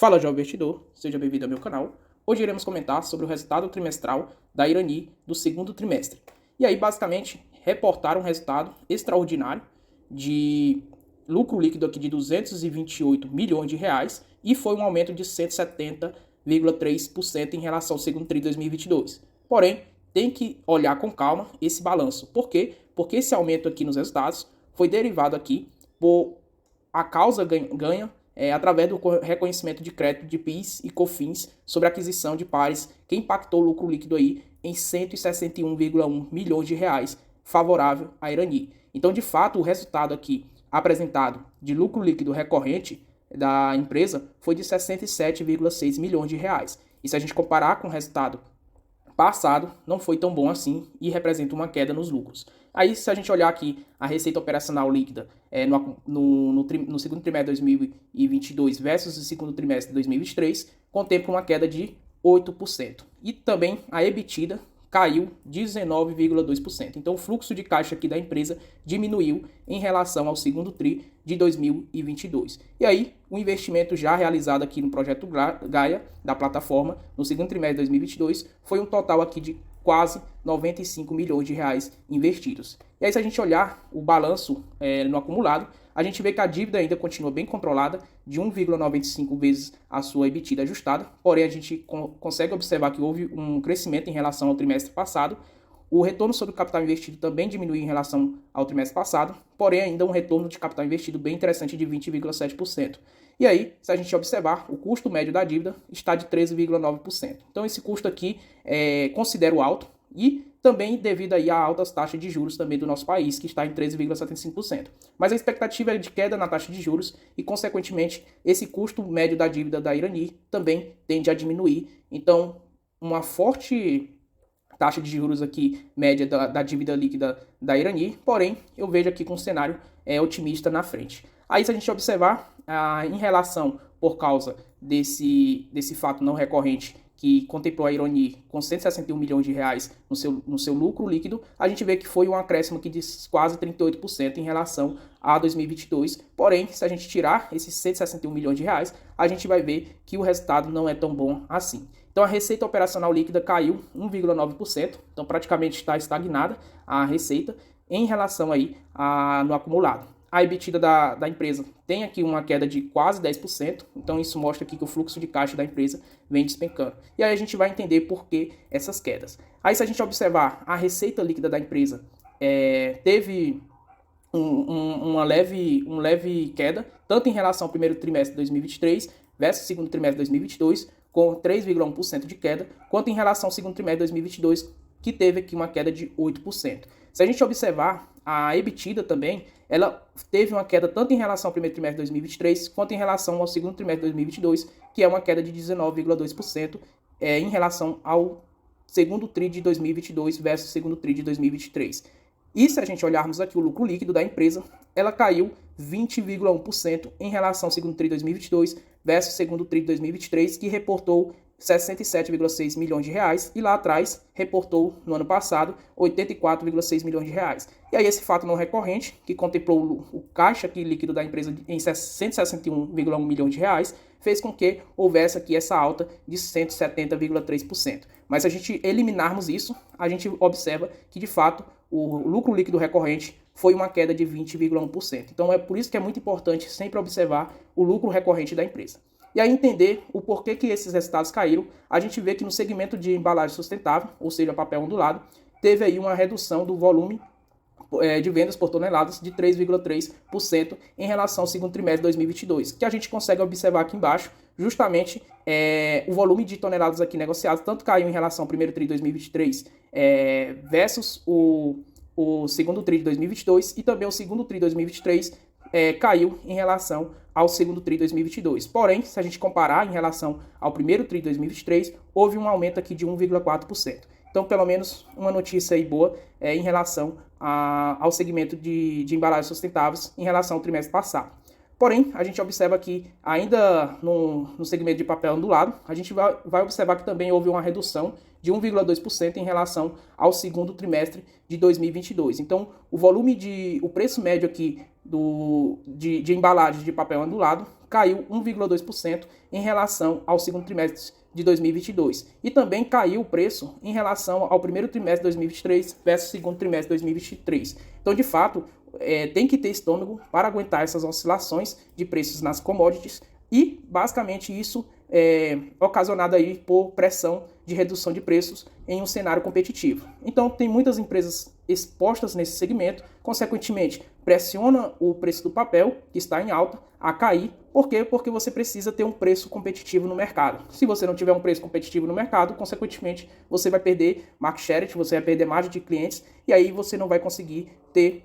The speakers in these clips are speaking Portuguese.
Fala, jovem investidor, seja bem-vindo ao meu canal. Hoje iremos comentar sobre o resultado trimestral da Irani do segundo trimestre. E aí, basicamente, reportaram um resultado extraordinário de lucro líquido aqui de 228 milhões de reais e foi um aumento de 170,3% em relação ao segundo tri de 2022. Porém, tem que olhar com calma esse balanço. Por quê? Porque esse aumento aqui nos resultados foi derivado aqui por a causa ganha através do reconhecimento de crédito de PIS e COFINS sobre a aquisição de pares, que impactou o lucro líquido aí em 161,1 milhões de reais, favorável à Irani. Então, de fato, o resultado aqui apresentado de lucro líquido recorrente da empresa foi de 67,6 milhões de reais. E se a gente comparar com o resultado passado, não foi tão bom assim e representa uma queda nos lucros. Aí, se a gente olhar aqui a receita operacional líquida no segundo trimestre de 2022 versus o segundo trimestre de 2023, contempla uma queda de 8%. E também a EBITDA caiu 19,2%. Então, o fluxo de caixa aqui da empresa diminuiu em relação ao segundo tri de 2022. E aí, o investimento já realizado aqui no projeto Gaia, da plataforma, no segundo trimestre de 2022, foi um total aqui de quase 95 milhões de reais investidos. E aí, se a gente olhar o balanço no acumulado, a gente vê que a dívida ainda continua bem controlada, de 1,95 vezes a sua EBITDA ajustada, porém a gente consegue observar que houve um crescimento em relação ao trimestre passado. O retorno sobre o capital investido também diminuiu em relação ao trimestre passado, porém ainda um retorno de capital investido bem interessante de 20,7%. E aí, se a gente observar, o custo médio da dívida está de 13,9%. Então esse custo aqui considero alto e também devido aí a altas taxas de juros também do nosso país, que está em 13,75%. Mas a expectativa é de queda na taxa de juros e, consequentemente, esse custo médio da dívida da Irani também tende a diminuir. Então, uma forte taxa de juros aqui, média da dívida líquida da Irani, porém, eu vejo aqui com um cenário otimista na frente. Aí, se a gente observar, em relação, por causa desse fato não recorrente, que contemplou a Irani com 161 milhões de reais no seu lucro líquido, a gente vê que foi um acréscimo aqui de quase 38% em relação a 2022. Porém, se a gente tirar esses 161 milhões de reais, a gente vai ver que o resultado não é tão bom assim. Então, a receita operacional líquida caiu 1,9%, então praticamente está estagnada a receita em relação aí no acumulado. A EBITDA da empresa tem aqui uma queda de quase 10%, então isso mostra aqui que o fluxo de caixa da empresa vem despencando. E aí a gente vai entender por que essas quedas. Aí, se a gente observar a receita líquida da empresa, teve uma leve queda, tanto em relação ao primeiro trimestre de 2023 versus o segundo trimestre de 2022, com 3,1% de queda, quanto em relação ao segundo trimestre de 2022, que teve aqui uma queda de 8%. Se a gente observar a EBITDA também, ela teve uma queda tanto em relação ao primeiro trimestre de 2023, quanto em relação ao segundo trimestre de 2022, que é uma queda de 19,2% em relação ao segundo tri de 2022 versus o segundo tri de 2023. E se a gente olharmos aqui o lucro líquido da empresa, ela caiu 20,1% em relação ao segundo tri de 2022 versus o segundo tri de 2023, que reportou 67,6 milhões de reais, e lá atrás reportou, no ano passado, 84,6 milhões de reais. E aí esse fato não recorrente, que contemplou o caixa aqui líquido da empresa em 161,1 milhões de reais, fez com que houvesse aqui essa alta de 170,3%. Mas se a gente eliminarmos isso, a gente observa que, de fato, o lucro líquido recorrente foi uma queda de 20,1%. Então é por isso que é muito importante sempre observar o lucro recorrente da empresa. E aí entender o porquê que esses resultados caíram, a gente vê que no segmento de embalagem sustentável, ou seja, papel ondulado, teve aí uma redução do volume de vendas por toneladas de 3,3% em relação ao segundo trimestre de 2022, que a gente consegue observar aqui embaixo, justamente o volume de toneladas aqui negociadas, tanto caiu em relação ao primeiro tri de 2023 versus o segundo tri de 2022 e também o segundo tri de 2023 caiu em relação ao segundo tri de 2022. Porém, se a gente comparar em relação ao primeiro tri de 2023, houve um aumento aqui de 1,4%. Então, pelo menos uma notícia aí boa em relação ao segmento de embalagens sustentáveis em relação ao trimestre passado. Porém, a gente observa que ainda no segmento de papel ondulado, a gente vai observar que também houve uma redução de 1,2% em relação ao segundo trimestre de 2022. Então, o preço médio aqui de embalagens de papel ondulado caiu 1,2% em relação ao segundo trimestre de 2022. E também caiu o preço em relação ao primeiro trimestre de 2023 versus segundo trimestre de 2023. Então, de fato, tem que ter estômago para aguentar essas oscilações de preços nas commodities e, basicamente, isso é ocasionado aí por pressão de redução de preços em um cenário competitivo. Então, tem muitas empresas expostas nesse segmento, consequentemente, pressiona o preço do papel, que está em alta, a cair. Por quê? Porque você precisa ter um preço competitivo no mercado. Se você não tiver um preço competitivo no mercado, consequentemente, você vai perder market share, você vai perder margem de clientes, e aí você não vai conseguir ter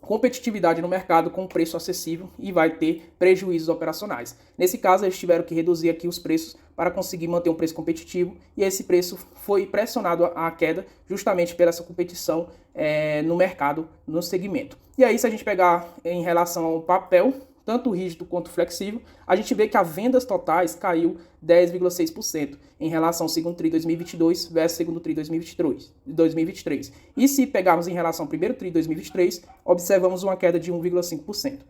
competitividade no mercado com preço acessível e vai ter prejuízos operacionais. Nesse caso, eles tiveram que reduzir aqui os preços para conseguir manter um preço competitivo e esse preço foi pressionado à queda justamente pela essa competição no mercado, no segmento. E aí, se a gente pegar em relação ao papel, tanto rígido quanto flexível, a gente vê que as vendas totais caiu 10,6% em relação ao segundo TRI 2022 versus segundo TRI 2023. E se pegarmos em relação ao primeiro TRI 2023, observamos uma queda de 1,5%.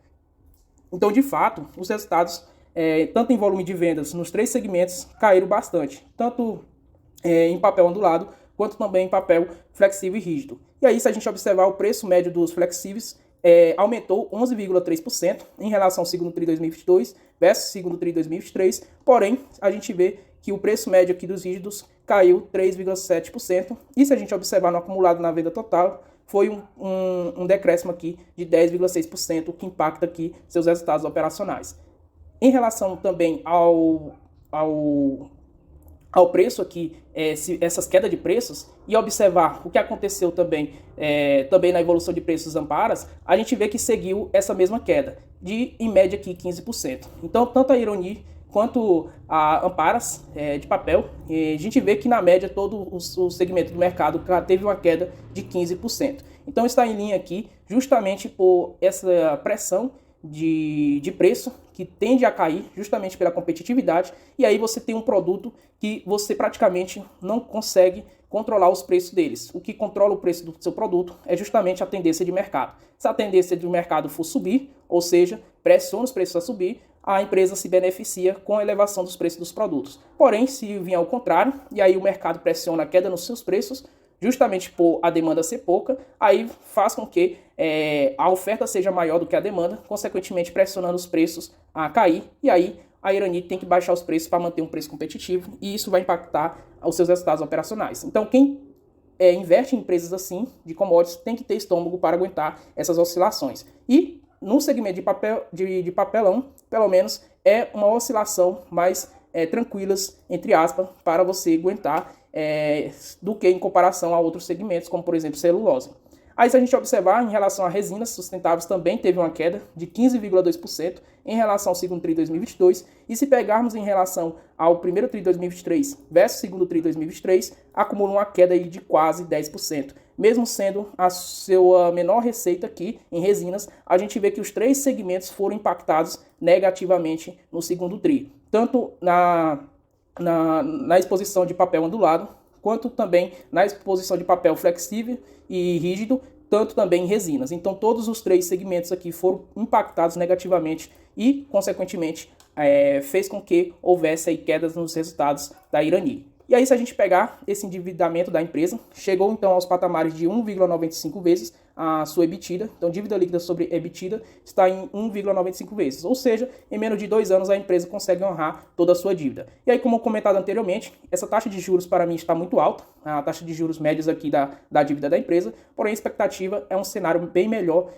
Então, de fato, os resultados, tanto em volume de vendas nos três segmentos, caíram bastante, tanto em papel ondulado, quanto também em papel flexível e rígido. E aí, se a gente observar o preço médio dos flexíveis, aumentou 11,3% em relação ao segundo TRI 2022 versus segundo TRI 2023, porém, a gente vê que o preço médio aqui dos rígidos caiu 3,7%, e se a gente observar no acumulado na venda total, foi um decréscimo aqui de 10,6%, o que impacta aqui seus resultados operacionais. Em relação também ao preço aqui, essas quedas de preços, e observar o que aconteceu também na evolução de preços Amparas, a gente vê que seguiu essa mesma queda, de em média aqui 15%. Então, tanto a Ironi quanto a Amparas de papel, a gente vê que na média todo o segmento do mercado teve uma queda de 15%. Então, está em linha aqui justamente por essa pressão de preço que tende a cair justamente pela competitividade, e aí você tem um produto que você praticamente não consegue controlar os preços deles. O que controla o preço do seu produto é justamente a tendência de mercado. Se a tendência do mercado for subir, ou seja, pressiona os preços a subir, a empresa se beneficia com a elevação dos preços dos produtos. Porém, se vier ao contrário, e aí o mercado pressiona a queda nos seus preços, justamente por a demanda ser pouca, aí faz com que a oferta seja maior do que a demanda, consequentemente pressionando os preços a cair, e aí a Irani tem que baixar os preços para manter um preço competitivo, e isso vai impactar os seus resultados operacionais. Então, quem investe em empresas assim, de commodities, tem que ter estômago para aguentar essas oscilações. E no segmento de papelão, pelo menos, é uma oscilação mais tranquilas, entre aspas, para você aguentar do que em comparação a outros segmentos, como por exemplo celulose. Aí, se a gente observar em relação a resinas sustentáveis, também teve uma queda de 15,2% em relação ao segundo TRI 2022, e se pegarmos em relação ao primeiro TRI 2023 versus segundo TRI 2023, acumula uma queda aí de quase 10%. Mesmo sendo a sua menor receita aqui em resinas, a gente vê que os três segmentos foram impactados negativamente no segundo TRI, tanto na exposição de papel ondulado, quanto também na exposição de papel flexível e rígido, tanto também em resinas. Então, todos os três segmentos aqui foram impactados negativamente e, consequentemente, fez com que houvesse aí quedas nos resultados da Irani. E aí, se a gente pegar esse endividamento da empresa, chegou então aos patamares de 1,95 vezes a sua EBITDA. Então, dívida líquida sobre EBITDA está em 1,95 vezes. Ou seja, em menos de 2 anos a empresa consegue honrar toda a sua dívida. E aí, como comentado anteriormente, essa taxa de juros para mim está muito alta, a taxa de juros médios aqui da dívida da empresa, porém a expectativa é um cenário bem melhor,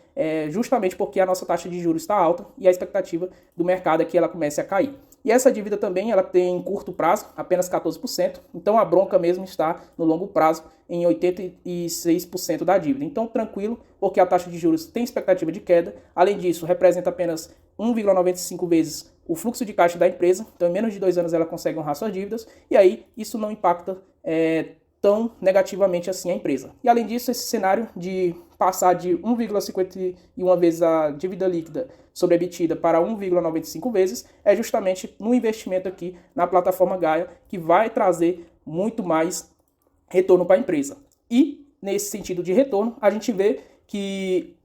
justamente porque a nossa taxa de juros está alta e a expectativa do mercado é que ela comece a cair. E essa dívida também ela tem em curto prazo apenas 14%, então a bronca mesmo está no longo prazo em 86% da dívida. Então tranquilo, porque a taxa de juros tem expectativa de queda, além disso representa apenas 1,95 vezes o fluxo de caixa da empresa, então em menos de 2 anos ela consegue honrar suas dívidas, e aí isso não impacta tão negativamente assim a empresa. E além disso, esse cenário de passar de 1,51 vezes a dívida líquida sobre a EBITDA para 1,95 vezes é justamente no investimento aqui na plataforma Gaia, que vai trazer muito mais retorno para a empresa. E nesse sentido de retorno, a gente vê que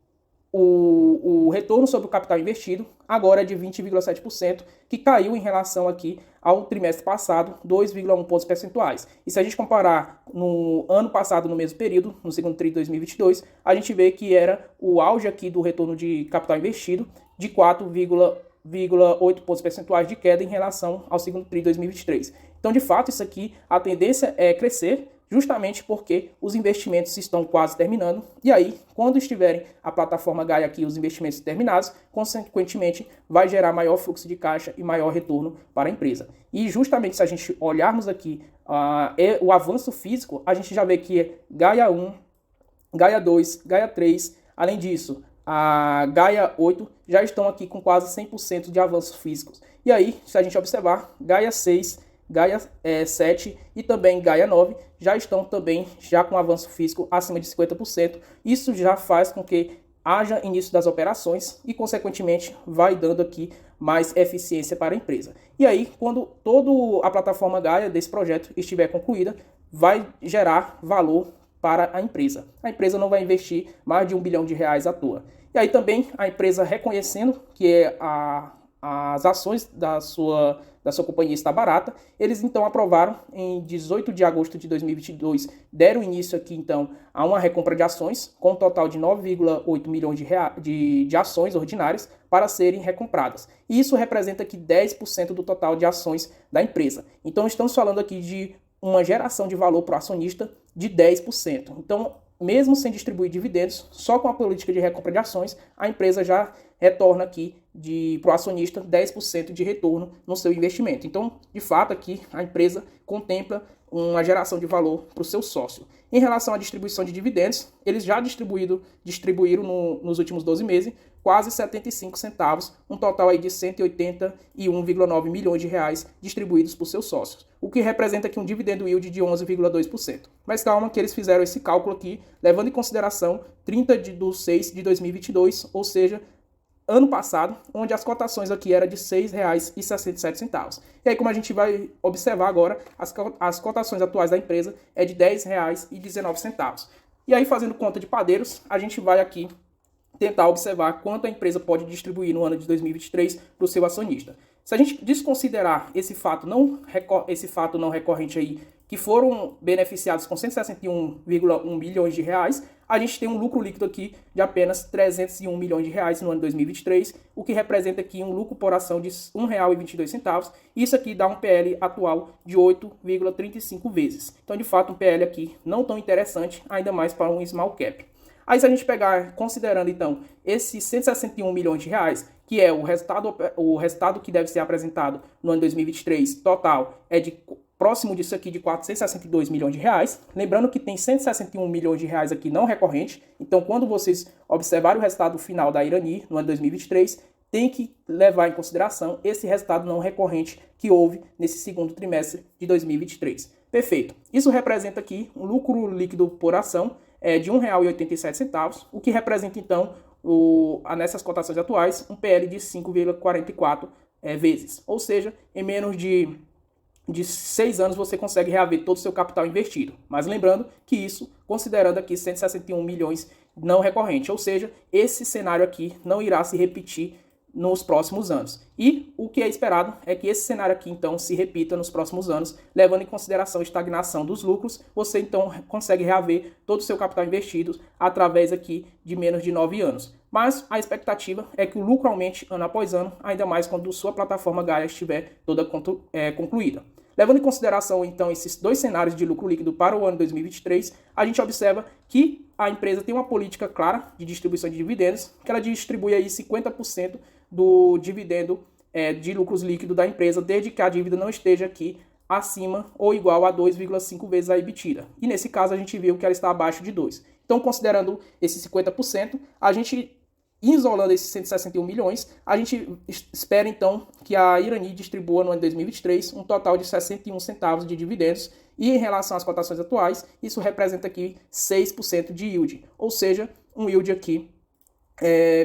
o retorno sobre o capital investido agora é de 20,7%, que caiu em relação aqui ao trimestre passado, 2,1 pontos percentuais. E se a gente comparar no ano passado, no mesmo período, no segundo tri de 2022, a gente vê que era o auge aqui do retorno de capital investido de 4,8 pontos percentuais de queda em relação ao segundo tri de 2023. Então, de fato, isso aqui, a tendência é crescer, justamente porque os investimentos estão quase terminando, e aí, quando estiverem a plataforma Gaia aqui, os investimentos terminados, consequentemente, vai gerar maior fluxo de caixa e maior retorno para a empresa. E justamente se a gente olharmos aqui o avanço físico, a gente já vê que Gaia 1, Gaia 2, Gaia 3, além disso, a Gaia 8 já estão aqui com quase 100% de avanços físicos. E aí, se a gente observar, Gaia 6, Gaia 7 e também Gaia 9 já estão também já com avanço físico acima de 50%. Isso já faz com que haja início das operações e, consequentemente, vai dando aqui mais eficiência para a empresa. E aí, quando toda a plataforma Gaia desse projeto estiver concluída, vai gerar valor para a empresa. A empresa não vai investir mais de R$1 bilhão à toa. E aí também a empresa reconhecendo que as ações da sua companhia está barata, eles então aprovaram em 18 de agosto de 2022, deram início aqui então a uma recompra de ações com um total de 9,8 milhões de ações ordinárias para serem recompradas. E isso representa aqui 10% do total de ações da empresa. Então estamos falando aqui de uma geração de valor para o acionista de 10%. Então, mesmo sem distribuir dividendos, só com a política de recompra de ações, a empresa já retorna aqui para o acionista 10% de retorno no seu investimento. Então, de fato, aqui a empresa contempla uma geração de valor para o seu sócio. Em relação à distribuição de dividendos, eles já distribuíram nos últimos 12 meses quase 75 centavos, um total aí de 181,9 milhões de reais distribuídos por seus sócios, o que representa aqui um dividendo yield de 11,2%. Mas calma que eles fizeram esse cálculo aqui, levando em consideração 30 de 6 de 2022, ou seja, ano passado, onde as cotações aqui eram de R$ 6,67. E aí, como a gente vai observar agora, as cotações atuais da empresa é de R$ 10,19. E aí, fazendo conta de padeiros, a gente vai aqui tentar observar quanto a empresa pode distribuir no ano de 2023 para o seu acionista. Se a gente desconsiderar esse fato não recorrente aí, que foram beneficiados com 161,1 milhões de reais, a gente tem um lucro líquido aqui de apenas 301 milhões de reais no ano de 2023, o que representa aqui um lucro por ação de R$ 1,22. Isso aqui dá um PL atual de 8,35 vezes. Então, de fato, um PL aqui não tão interessante, ainda mais para um small cap. Aí, se a gente pegar, considerando então esses 161 milhões de reais, que é o resultado que deve ser apresentado no ano 2023, total é de próximo disso aqui de 462 milhões de reais. Lembrando que tem 161 milhões de reais aqui não recorrente. Então, quando vocês observarem o resultado final da Irani no ano 2023, tem que levar em consideração esse resultado não recorrente que houve nesse segundo trimestre de 2023. Perfeito. Isso representa aqui um lucro líquido por ação de R$ 1,87, o que representa, então, nessas cotações atuais, um PL de 5,44 vezes. Ou seja, em menos de 6 anos você consegue reaver todo o seu capital investido. Mas lembrando que isso, considerando aqui 161 milhões não recorrente. Ou seja, esse cenário aqui não irá se repetir nos próximos anos. E o que é esperado é que esse cenário aqui, então, se repita nos próximos anos, levando em consideração a estagnação dos lucros, você, então, consegue reaver todo o seu capital investido através aqui de menos de 9 anos. Mas a expectativa é que o lucro aumente ano após ano, ainda mais quando sua plataforma Gaia estiver toda concluída. Levando em consideração, então, esses dois cenários de lucro líquido para o ano 2023, a gente observa que a empresa tem uma política clara de distribuição de dividendos, que ela distribui aí 50% do dividendo de lucros líquidos da empresa, desde que a dívida não esteja aqui acima ou igual a 2,5 vezes a EBITDA. E nesse caso a gente viu que ela está abaixo de 2. Então, considerando esses 50%, a gente, isolando esses 161 milhões, a gente espera então que a Irani distribua no ano de 2023 um total de 61 centavos de dividendos, e em relação às cotações atuais, isso representa aqui 6% de yield, ou seja, um yield aqui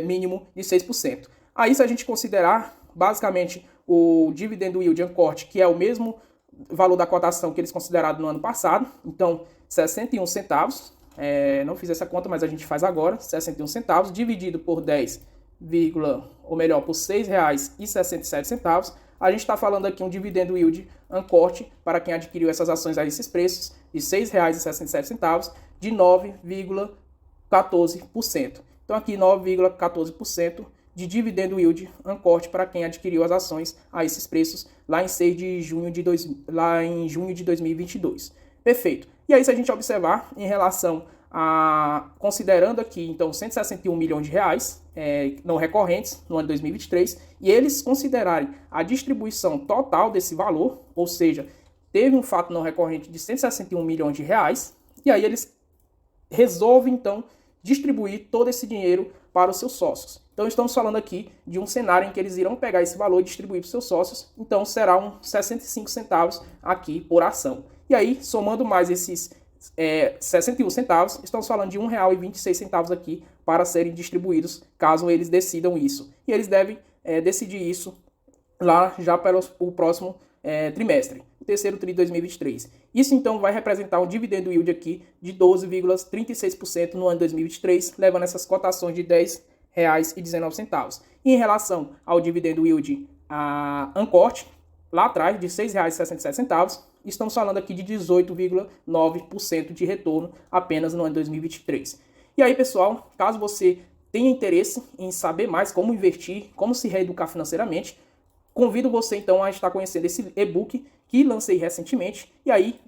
mínimo de 6%. Aí, se a gente considerar basicamente o dividendo yield uncorte, que é o mesmo valor da cotação que eles consideraram no ano passado, então 61 centavos, não fiz essa conta, mas a gente faz agora, 61 centavos, dividido por 10, ou melhor, por R$ 6,67, a gente está falando aqui um dividendo yield uncorte para quem adquiriu essas ações a esses preços de R$ 6,67, de 9,14%. Então aqui 9,14% de dividendo yield uncorte para quem adquiriu as ações a esses preços lá em junho de 2022. Perfeito. E aí, se a gente observar em relação a, considerando aqui, então, 161 milhões de reais não recorrentes no ano de 2023, e eles considerarem a distribuição total desse valor, ou seja, teve um fato não recorrente de 161 milhões de reais, e aí eles resolvem, então, distribuir todo esse dinheiro para os seus sócios. Então, estamos falando aqui de um cenário em que eles irão pegar esse valor e distribuir para os seus sócios, então será uns 65 centavos aqui por ação. E aí, somando mais esses 61 centavos, estamos falando de R$ 1,26 aqui para serem distribuídos, caso eles decidam isso. E eles devem decidir isso lá já para o próximo trimestre, o terceiro tri de 2023. Isso então vai representar um dividendo yield aqui de 12,36% no ano de 2023, levando essas cotações de R$ 10,19. E em relação ao dividendo yield uncorte, lá atrás de R$ 6,67, estamos falando aqui de 18,9% de retorno apenas no ano de 2023. E aí, pessoal, caso você tenha interesse em saber mais como investir, como se reeducar financeiramente, convido você então a estar conhecendo esse e-book que lancei recentemente. E aí,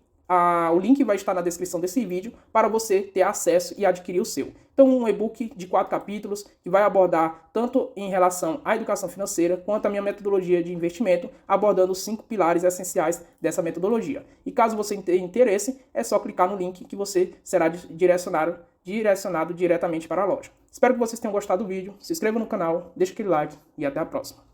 o link vai estar na descrição desse vídeo para você ter acesso e adquirir o seu. Então, um e-book de 4 capítulos que vai abordar tanto em relação à educação financeira quanto a minha metodologia de investimento, abordando os 5 pilares essenciais dessa metodologia. E caso você tenha interesse, é só clicar no link que você será direcionado diretamente para a loja. Espero que vocês tenham gostado do vídeo, se inscreva no canal, deixe aquele like e até a próxima.